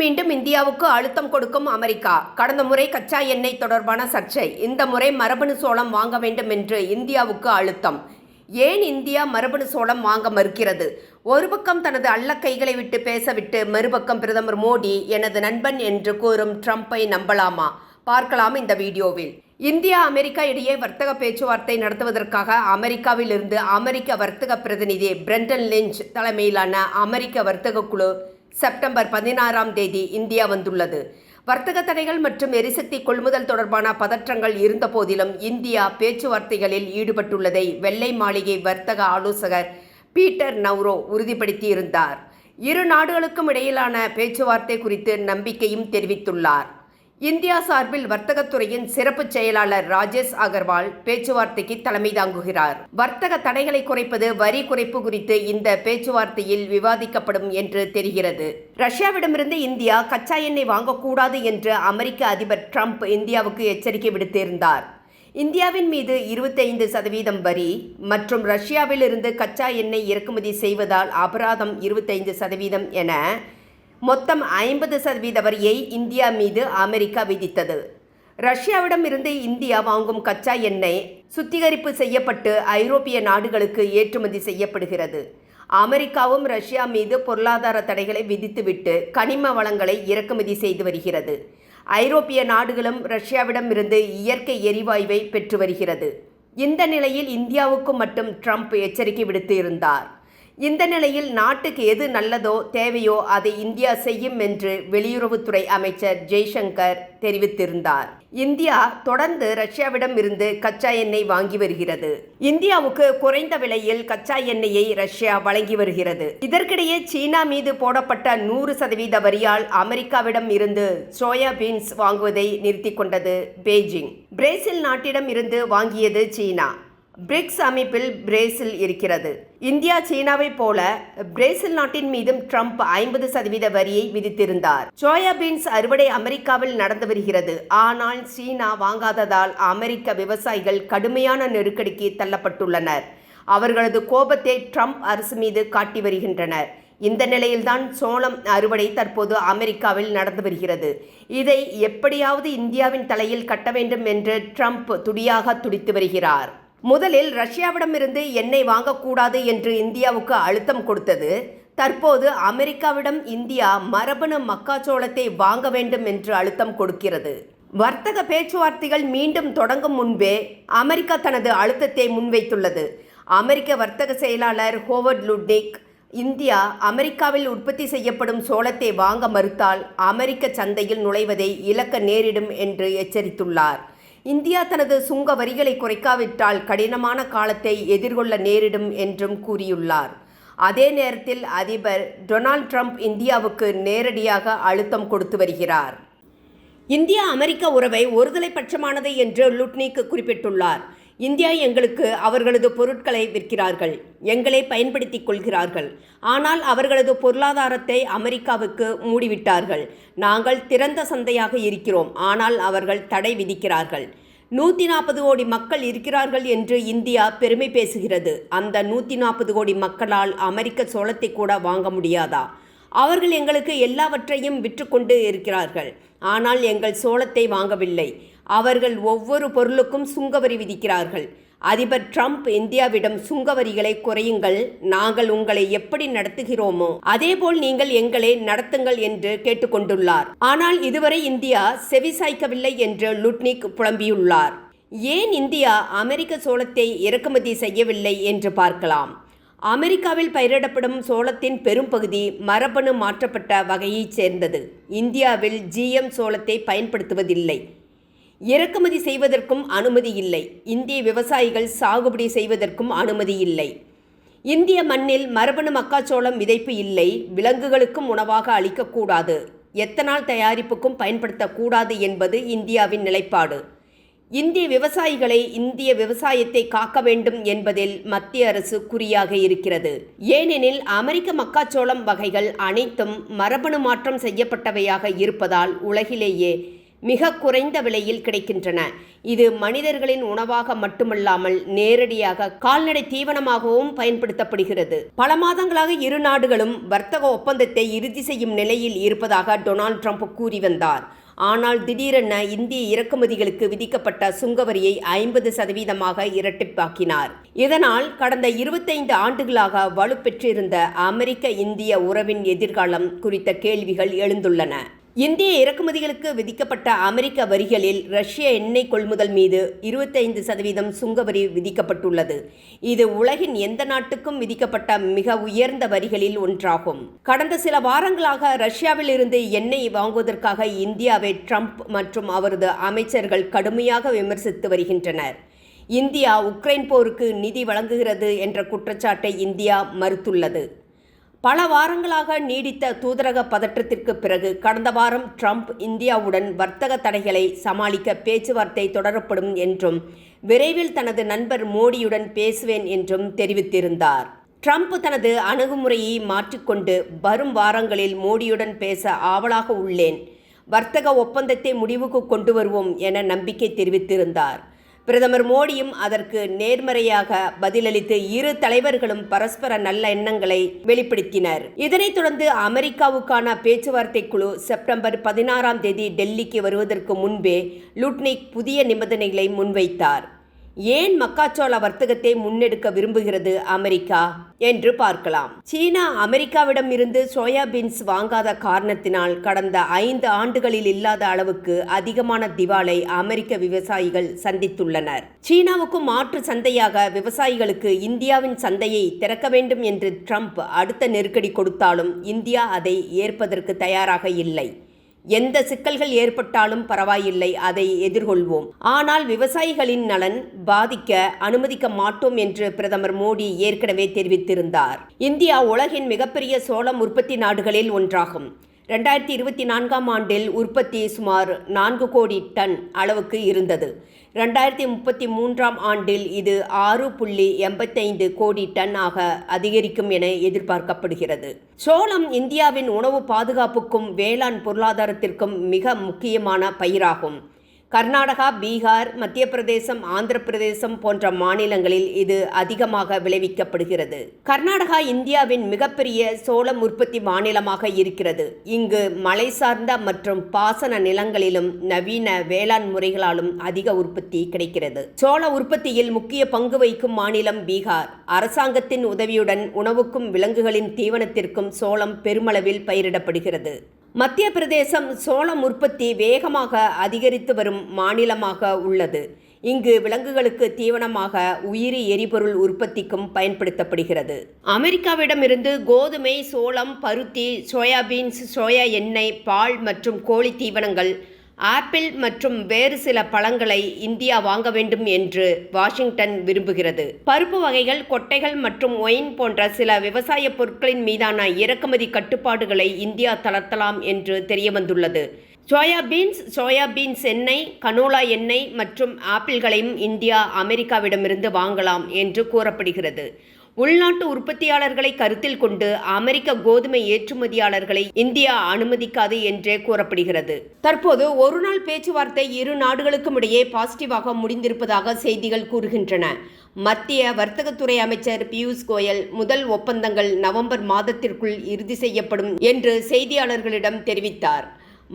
மீண்டும் இந்தியாவுக்கு அழுத்தம் கொடுக்கும் அமெரிக்கா. கடந்த முறை கச்சா எண்ணெய் தொடர்பான சர்ச்சை. இந்த முறை மரபணு சோளம் வாங்க வேண்டும் என்று இந்தியாவுக்கு அழுத்தம். ஏன் இந்தியா மரபணு சோளம் வாங்க மறுக்கிறது? ஒரு பக்கம் தனது அள்ள கைகளை விட்டு பேசவிட்டு மறுபக்கம் பிரதமர் மோடி எனது நண்பன் என்று கூறும் ட்ரம்பை நம்பலாமா? பார்க்கலாம் இந்த வீடியோவில். இந்தியா அமெரிக்கா இடையே வர்த்தக பேச்சுவார்த்தை நடத்துவதற்காக அமெரிக்காவில் இருந்து அமெரிக்க வர்த்தக பிரதிநிதி பிரெண்டன் லிஞ்ச் தலைமையிலான அமெரிக்க வர்த்தக குழு செப்டம்பர் 16ஆம் தேதி இந்தியா வந்துள்ளது. வர்த்தக தடைகள் மற்றும் எரிசக்தி கொள்முதல் தொடர்பான பதற்றங்கள் இருந்த போதிலும் இந்தியா பேச்சுவார்த்தைகளில் ஈடுபட்டுள்ளதை வெள்ளை மாளிகை வர்த்தக ஆலோசகர் பீட்டர் நவ்ரோ உறுதிப்படுத்தியிருந்தார். இரு நாடுகளுக்கும் இடையிலான பேச்சுவார்த்தை குறித்து நம்பிக்கையும் தெரிவித்துள்ளார். இந்தியா சார்பில் வர்த்தகத்துறையின் சிறப்பு செயலாளர் ராஜேஷ் அகர்வால் பேச்சுவார்த்தைக்கு தலைமை தாங்குகிறார். வர்த்தக தடைகளை குறைப்பது, வரி குறைப்பு குறித்து இந்த பேச்சுவார்த்தையில் விவாதிக்கப்படும் என்று தெரிகிறது. ரஷ்யாவிடமிருந்து இந்தியா கச்சா எண்ணெய் வாங்கக்கூடாது என்று அமெரிக்க அதிபர் ட்ரம்ப் இந்தியாவுக்கு எச்சரிக்கை விடுத்திருந்தார். இந்தியாவின் மீது 25% வரி மற்றும் ரஷ்யாவில் இருந்து கச்சா எண்ணெய் இறக்குமதி செய்வதால் அபராதம் 25% என மொத்தம் 50% வரியை இந்தியா மீது அமெரிக்கா விதித்தது. ரஷ்யாவிடம் இருந்து இந்தியா வாங்கும் கச்சா எண்ணெய் சுத்திகரிப்பு செய்யப்பட்டு ஐரோப்பிய நாடுகளுக்கு ஏற்றுமதி செய்யப்படுகிறது. அமெரிக்காவும் ரஷ்யா மீது பொருளாதார தடைகளை விதித்துவிட்டு கனிம வளங்களை இறக்குமதி செய்து வருகிறது. ஐரோப்பிய நாடுகளும் ரஷ்யாவிடம் இருந்து இயற்கை எரிவாயுவை பெற்று வருகிறது. இந்த நிலையில் இந்தியாவுக்கு மட்டும் ட்ரம்ப் எச்சரிக்கை விடுத்து இருந்தார். இந்த நிலையில் நாட்டுக்கு எது நல்லதோ தேவையோ அதை இந்தியா செய்யும் என்று வெளியுறவுத்துறை அமைச்சர் ஜெய்சங்கர் தெரிவித்திருந்தார். இந்தியா தொடர்ந்து ரஷ்யாவிடம் இருந்து கச்சா எண்ணெய் வாங்கி வருகிறது. இந்தியாவுக்கு குறைந்த விலையில் கச்சா எண்ணெயை ரஷ்யா வழங்கி வருகிறது. இதற்கிடையே சீனா மீது போடப்பட்ட 100% வரியால் அமெரிக்காவிடம் இருந்து சோயா பீன்ஸ் வாங்குவதை நிறுத்தி கொண்டது பெய்ஜிங். பிரேசில் நாட்டிடம் இருந்து வாங்கியது சீனா. பிரிக்ஸ் அமைப்பில் பிரேசில் இருக்கிறது. இந்தியா சீனாவை போல பிரேசில் நாட்டின் மீதும் ட்ரம்ப் 50% வரியை விதித்திருந்தார். சோயா பீன்ஸ் அறுவடை அமெரிக்காவில் நடந்து வருகிறது. ஆனால் சீனா வாங்காததால் அமெரிக்க விவசாயிகள் கடுமையான நெருக்கடிக்கு தள்ளப்பட்டுள்ளனர். அவர்களது கோபத்தை ட்ரம்ப் அரசு மீது காட்டி வருகின்றனர். இந்த நிலையில்தான் சோளம் அறுவடை தற்போது அமெரிக்காவில் நடந்து வருகிறது. இதை எப்படியாவது இந்தியாவின் தலையில் கட்ட வேண்டும் என்று ட்ரம்ப் துடியாக துடித்து வருகிறார். முதலில் ரஷ்யாவிடமிருந்து எண்ணெய் வாங்கக்கூடாது என்று இந்தியாவுக்கு அழுத்தம் கொடுத்தது. தற்போது அமெரிக்காவிடம் இந்தியா மரபணு மக்காச்சோளத்தை வாங்க வேண்டும் என்று அழுத்தம் கொடுக்கிறது. வர்த்தக பேச்சுவார்த்தைகள் மீண்டும் தொடங்கும் முன்பே அமெரிக்கா தனது அழுத்தத்தை முன்வைத்துள்ளது. அமெரிக்க வர்த்தக செயலாளர் ஹோவர்ட் லுட்னிக் இந்தியா அமெரிக்காவில் உற்பத்தி செய்யப்படும் சோளத்தை வாங்க மறுத்தால் அமெரிக்க சந்தையில் நுழைவதை இழக்க நேரிடும் என்று எச்சரித்துள்ளார். இந்தியா தனது சுங்க வரிகளை குறைக்காவிட்டால் கடினமான காலத்தை எதிர்கொள்ள நேரிடும் என்றும் கூறியுள்ளார். அதே நேரத்தில் அதிபர் டொனால்ட் ட்ரம்ப் இந்தியாவுக்கு நேரடியாக அழுத்தம் கொடுத்து வருகிறார். இந்தியா அமெரிக்க உறவை ஒருதலை பட்சமானது என்று லுட்னிக் குறிப்பிட்டுள்ளார். இந்தியா எங்களுக்கு அவர்களது பொருட்களை விற்கிறார்கள், எங்களை பயன்படுத்தி கொள்கிறார்கள். ஆனால் அவர்களது பொருளாதாரத்தை அமெரிக்காவுக்கு மூடிவிட்டார்கள். நாங்கள் திறந்த சந்தையாக இருக்கிறோம், ஆனால் அவர்கள் தடை விதிக்கிறார்கள். 140 கோடி மக்கள் இருக்கிறார்கள் என்று இந்தியா பெருமை பேசுகிறது. அந்த 140 கோடி மக்களால் அமெரிக்க சோளத்தை கூட வாங்க முடியாதா? அவர்கள் எங்களுக்கு எல்லாவற்றையும் விற்றுக்கொண்டு இருக்கிறார்கள், ஆனால் எங்கள் சோளத்தை வாங்கவில்லை. அவர்கள் ஒவ்வொரு பொருளுக்கும் சுங்கவரி விதிக்கிறார்கள். அதிபர் ட்ரம்ப் இந்தியாவிடம் சுங்கவரிகளை குறையுங்கள், நாங்கள் உங்களை எப்படி நடத்துகிறோமோ அதேபோல் நீங்கள் எங்களை நடத்துங்கள் என்று கேட்டுக்கொண்டுள்ளார். ஆனால் இதுவரை இந்தியா செவிசாய்க்கவில்லை என்று லுட்னிக் புலம்பியுள்ளார். ஏன் இந்தியா அமெரிக்க சோளத்தை இறக்குமதி செய்யவில்லை என்று பார்க்கலாம். அமெரிக்காவில் பயிரிடப்படும் சோளத்தின் பெரும் பகுதி மரபணு மாற்றப்பட்ட வகையைச் சேர்ந்தது. இந்தியாவில் GM சோளத்தை பயன்படுத்துவதில்லை. இறக்குமதி செய்வதற்கும் அனுமதி இல்லை. இந்திய விவசாயிகள் சாகுபடி செய்வதற்கும் அனுமதி இல்லை. இந்திய மண்ணில் மரபணு மக்காச்சோளம் விதைப்பு இல்லை. விலங்குகளுக்கும் உணவாக அளிக்கக்கூடாது. எத்தனால் தயாரிப்புக்கும் பயன்படுத்தக்கூடாது என்பது இந்தியாவின் நிலைப்பாடு. இந்திய விவசாயிகளை, இந்திய விவசாயத்தை காக்க வேண்டும் என்பதில் மத்திய அரசு குறியாக இருக்கிறது. ஏனெனில் அமெரிக்க மக்காச்சோளம் வகைகள் அனைத்தும் மரபணு மாற்றம் செய்யப்பட்டவையாக இருப்பதால் உலகிலேயே மிக குறைந்த விலையில் கிடைக்கின்றன. இது மனிதர்களின் உணவாக மட்டுமல்லாமல் நேரடியாக கால்நடை தீவனமாகவும் பயன்படுத்தப்படுகிறது. பல மாதங்களாக இரு நாடுகளும் வர்த்தக ஒப்பந்தத்தை இறுதி செய்யும் நிலையில் இருப்பதாக டொனால்ட் ட்ரம்ப் கூறி வந்தார். ஆனால் திடீரென இந்திய இறக்குமதிகளுக்கு விதிக்கப்பட்ட சுங்கவரியை 50% இரட்டிப்பாக்கினார். இதனால் கடந்த 25 ஆண்டுகளாக வலுப்பெற்றிருந்த அமெரிக்க இந்திய உறவின் எதிர்காலம் குறித்த கேள்விகள் எழுந்துள்ளன. இந்திய இறக்குமதிகளுக்கு விதிக்கப்பட்ட அமெரிக்க வரிகளில் ரஷ்ய எண்ணெய் கொள்முதல் மீது 25% சுங்கவரி விதிக்கப்பட்டுள்ளது. இது உலகின் எந்த நாட்டுக்கும் விதிக்கப்பட்ட மிக உயர்ந்த வரிகளில் ஒன்றாகும். கடந்த சில வாரங்களாக ரஷ்யாவில் இருந்து எண்ணெய் வாங்குவதற்காக இந்தியாவை ட்ரம்ப் மற்றும் அவரது அமைச்சர்கள் கடுமையாக விமர்சித்து வருகின்றனர். இந்தியா உக்ரைன் போருக்கு நிதி வழங்குகிறது என்ற குற்றச்சாட்டை இந்தியா மறுத்துள்ளது. பல வாரங்களாக நீடித்த தூதரக பதற்றத்திற்கு பிறகு கடந்த வாரம் ட்ரம்ப் இந்தியாவுடன் வர்த்தக தடைகளை சமாளிக்க பேச்சுவார்த்தை தொடரப்படும் என்றும் விரைவில் தனது நண்பர் மோடியுடன் பேசுவேன் என்றும் தெரிவித்திருந்தார். ட்ரம்ப் தனது அணுகுமுறையை மாற்றிக்கொண்டு வரும் வாரங்களில் மோடியுடன் பேச ஆவலாக உள்ளேன், வர்த்தக ஒப்பந்தத்தை முடிவுக்கு கொண்டு வருவோம் என நம்பிக்கை தெரிவித்திருந்தார். பிரதமர் மோடியும் அதற்கு நேர்மறையாக பதிலளித்து இரு தலைவர்களும் பரஸ்பர நல்ல எண்ணங்களை வெளிப்படுத்தினர். இதனைத் தொடர்ந்து அமெரிக்காவுக்கான பேச்சுவார்த்தை குழு செப்டம்பர் 16 டெல்லிக்கு வருவதற்கு முன்பே லுட்னிக் புதிய நிபந்தனைகளை முன்வைத்தார். ஏன் மக்காச்சோள வர்த்தகத்தை முன்னெடுக்க விரும்புகிறது அமெரிக்கா என்று பார்க்கலாம். சீனா அமெரிக்காவிடம் இருந்து சோயாபீன்ஸ் வாங்காத காரணத்தினால் கடந்த 5 ஆண்டுகளில் இல்லாத அளவுக்கு அதிகமான திவாலை அமெரிக்க விவசாயிகள் சந்தித்துள்ளனர். சீனாவுக்கு மாற்று சந்தையாக விவசாயிகளுக்கு இந்தியாவின் சந்தையை திறக்க வேண்டும் என்று ட்ரம்ப் அடுத்த நெருக்கடி கொடுத்தாலும் இந்தியா அதை ஏற்பதற்கு தயாராக இல்லை. எந்த சிக்கல்கள் ஏற்பட்டாலும் பரவாயில்லை, அதை எதிர்கொள்வோம். ஆனால் விவசாயிகளின் நலன் பாதிக்க அனுமதிக்க மாட்டோம் என்று பிரதமர் மோடி ஏற்கனவே தெரிவித்திருந்தார். இந்தியா உலகின் மிகப்பெரிய சோளம் உற்பத்தி நாடுகளில் ஒன்றாகும். 2024 ஆண்டில் உற்பத்தி சுமார் 4 கோடி டன் அளவுக்கு இருந்தது. 2033 ஆண்டில் இது 6.85 கோடி டன் ஆக அதிகரிக்கும் என எதிர்பார்க்கப்படுகிறது. சோளம் இந்தியாவின் உணவு பாதுகாப்புக்கும் வேளாண் பொருளாதாரத்திற்கும் மிக முக்கியமான பயிராகும். கர்நாடகா, பீகார், மத்திய பிரதேசம், ஆந்திர பிரதேசம் போன்ற மாநிலங்களில் இது அதிகமாக விளைவிக்கப்படுகிறது. கர்நாடகா இந்தியாவின் மிகப்பெரிய சோளம் உற்பத்தி மாநிலமாக இருக்கிறது. இங்கு மலை சார்ந்த மற்றும் பாசன நிலங்களிலும் நவீன வேளாண் முறைகளாலும் அதிக உற்பத்தி கிடைக்கிறது. சோள உற்பத்தியில் முக்கிய பங்கு வகிக்கும் மாநிலம் பீகார். அரசாங்கத்தின் உதவியுடன் உணவுக்கும் விலங்குகளின் தீவனத்திற்கும் சோளம் பெருமளவில் பயிரிடப்படுகிறது. மத்திய பிரதேசம் சோளம் உற்பத்தி வேகமாக அதிகரித்து வரும் மாநிலமாக உள்ளது. இங்கு விலங்குகளுக்கு தீவனமாக உயிரி எரிபொருள் உற்பத்திக்கும் பயன்படுத்தப்படுகிறது. அமெரிக்காவிடமிருந்து கோதுமை, சோளம், பருத்தி, சோயாபீன்ஸ், சோயா எண்ணெய், பால் மற்றும் கோழி தீவனங்கள், ஆப்பிள் மற்றும் வேறு சில பழங்களை இந்தியா வாங்க வேண்டும் என்று வாஷிங்டன் விரும்புகிறது. பருப்பு வகைகள், கொட்டைகள் மற்றும் ஒயின் போன்ற சில விவசாய பொருட்களின் மீதான இறக்குமதி கட்டுப்பாடுகளை இந்தியா தளர்த்தலாம் என்று தெரியவந்துள்ளது. சோயாபீன்ஸ் எண்ணெய், கனோலா எண்ணெய் மற்றும் ஆப்பிள்களையும் இந்தியா அமெரிக்காவிடமிருந்து வாங்கலாம் என்று கூறப்படுகிறது. உள்நாட்டு உற்பத்தியாளர்களை கருத்தில் கொண்டு அமெரிக்க கோதுமை ஏற்றுமதியாளர்களை இந்தியா அனுமதிக்காது என்றே கூறப்படுகிறது. தற்போது ஒருநாள் பேச்சுவார்த்தை இரு நாடுகளுக்கும் இடையே பாசிட்டிவாக முடிந்திருப்பதாக செய்திகள் கூறுகின்றன. மத்திய வர்த்தகத்துறை அமைச்சர் பியூஷ் கோயல் முதல் ஒப்பந்தங்கள் நவம்பர் மாதத்திற்குள் இறுதி செய்யப்படும் என்று செய்தியாளர்களிடம் தெரிவித்தார்.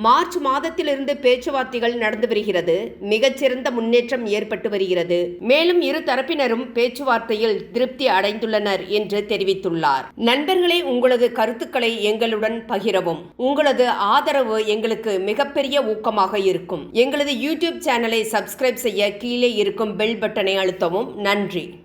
மார்ச் மாதத்திலிருந்து பேச்சுவார்த்தைகள் நடந்து வருகிறது. மிகச்சிறந்த முன்னேற்றம் ஏற்பட்டு வருகிறது. மேலும் இரு தரப்பினரும் பேச்சுவார்த்தையில் திருப்தி அடைந்துள்ளனர் என்று தெரிவித்துள்ளார். நண்பர்களே, உங்களது கருத்துக்களை எங்களுடன் பகிரவும். உங்களது ஆதரவு எங்களுக்கு மிகப்பெரிய ஊக்கமாக இருக்கும். எங்களது யூடியூப் சேனலை சப்ஸ்கிரைப் செய்ய கீழே இருக்கும் பெல் பட்டனை அழுத்தவும். நன்றி.